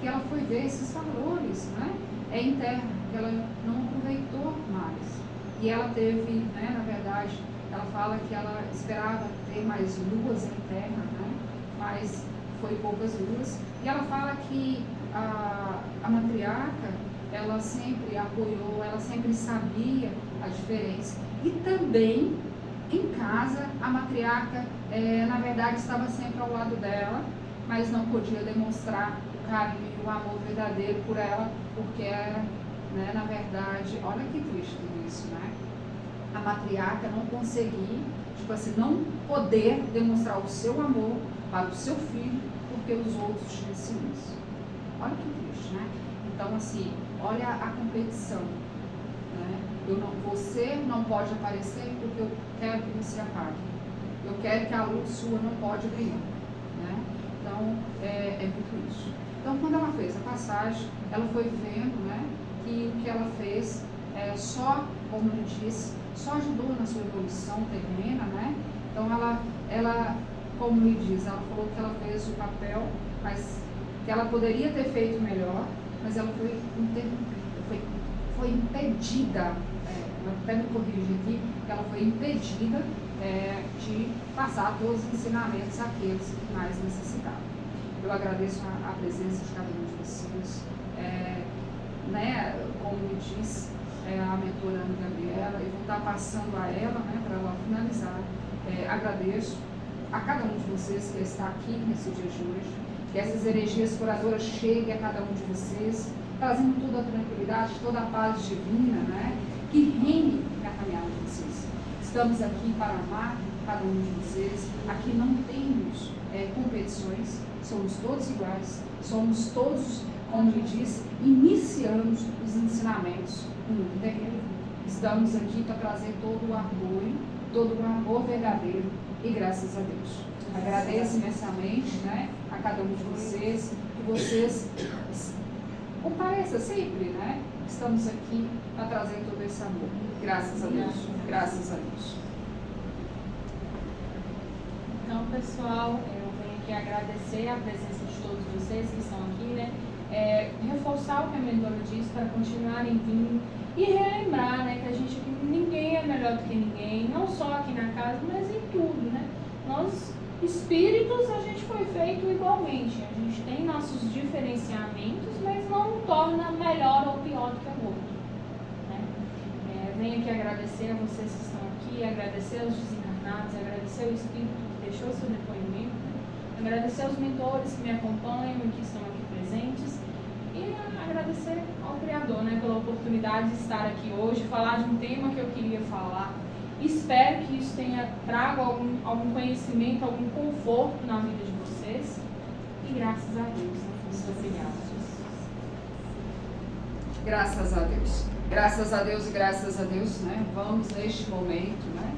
que ela foi ver esses valores, né? Interna, que ela não aproveitou mais. E ela teve, né, na verdade, ela fala que ela esperava ter mais luas internas, né? Mas foi poucas luas. E ela fala que a matriarca, ela sempre apoiou, ela sempre sabia a diferença. E também, em casa, a matriarca, na verdade, estava sempre ao lado dela, mas não podia demonstrar o carinho e o amor verdadeiro por ela, porque era, né, na verdade, olha que triste tudo isso, né? A matriarca não conseguir, tipo assim, não poder demonstrar o seu amor para o seu filho, porque os outros tinham ciúmes. Olha que triste, né? Então, assim, olha a competição, né? Você não pode aparecer porque eu quero que você apague. Eu quero que a luz sua não pode brilhar, né? Então, é muito isso. Então, quando ela fez a passagem, ela foi vendo, né, que o que ela fez só, como ele disse, só ajudou na sua evolução terrena, né? Então, ela, como ele diz, ela falou que ela fez o papel, mas que ela poderia ter feito melhor, mas ela foi impedida, até me corrigir aqui, que ela foi impedida de passar todos os ensinamentos àqueles que mais necessitavam. Eu agradeço a presença de cada um de vocês, né, como me diz a mentora Ana Gabriela, e vou estar passando a ela, né, para ela finalizar. Agradeço a cada um de vocês que está aqui nesse dia de hoje, que essas energias curadoras cheguem a cada um de vocês, trazendo toda a tranquilidade, toda a paz divina, né, que reine na caminhada de vocês. Estamos aqui para amar cada um de vocês. Aqui não temos competições, somos todos iguais, somos todos, como ele disse, iniciamos os ensinamentos do mundo terreno. Estamos aqui para trazer todo o harmônio, todo o amor verdadeiro, e graças a Deus. Agradeço imensamente, né, a cada um de vocês, que vocês compareçam sempre, né? Estamos aqui para trazer todo esse amor. Graças a Deus. Graças a Deus. Então, pessoal, eu venho aqui agradecer a presença de todos vocês que estão aqui, né? Reforçar o que a mentora disse para continuarem vindo e relembrar, né, que a gente aqui, ninguém é melhor do que ninguém, não só aqui na casa, mas em tudo, né? Nós, espíritos, a gente foi feito igualmente. A gente tem nossos diferenciamentos, mas não torna melhor ou pior do que o outro, né? Venho aqui agradecer a vocês que estão aqui, agradecer aos desencarnados, agradecer ao espírito que deixou seu depoimento, né? Agradecer aos mentores que me acompanham e que estão aqui presentes, e agradecer ao Criador, né, pela oportunidade de estar aqui hoje, falar de um tema que eu queria falar. Espero que isso traga algum conhecimento, algum conforto na vida de vocês, e graças a Deus, muito obrigada. Graças a Deus. Graças a Deus e graças a Deus, né? Vamos neste momento, né,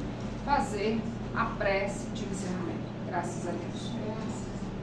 fazer a prece de encerramento. Graças a Deus.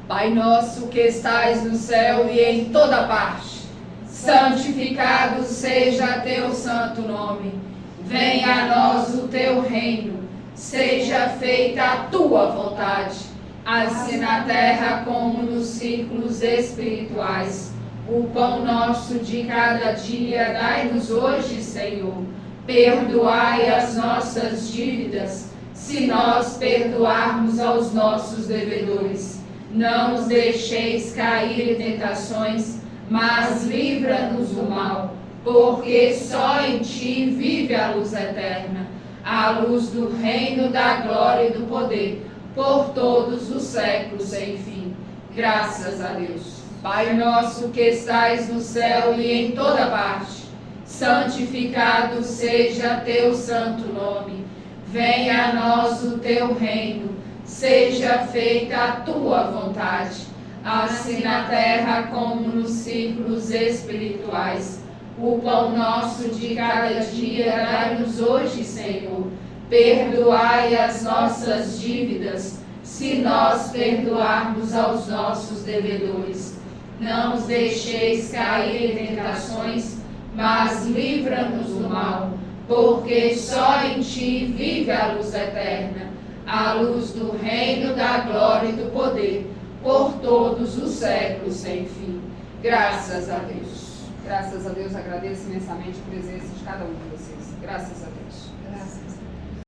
Pai nosso que estais no céu e em toda parte, santificado seja teu santo nome. Venha a nós o teu reino. Seja feita a tua vontade, assim na terra como nos círculos espirituais. O pão nosso de cada dia dai-nos hoje, Senhor. Perdoai as nossas dívidas, se nós perdoarmos aos nossos devedores. Não nos deixeis cair em tentações, mas livra-nos do mal, porque só em ti vive a luz eterna, a luz do reino da glória e do poder, por todos os séculos sem fim. Graças a Deus. Pai nosso que estais no céu e em toda parte, santificado seja teu santo nome. Venha a nós o teu reino. Seja feita a tua vontade, assim na terra como nos círculos espirituais. O pão nosso de cada dia dai-nos hoje, Senhor. Perdoai as nossas dívidas, se nós perdoarmos aos nossos devedores. Não nos deixeis cair em tentações, mas livra-nos do mal, porque só em ti vive a luz eterna, a luz do reino da glória e do poder, por todos os séculos sem fim. Graças a Deus. Graças a Deus, agradeço imensamente a presença de cada um de vocês. Graças a Deus. Graças.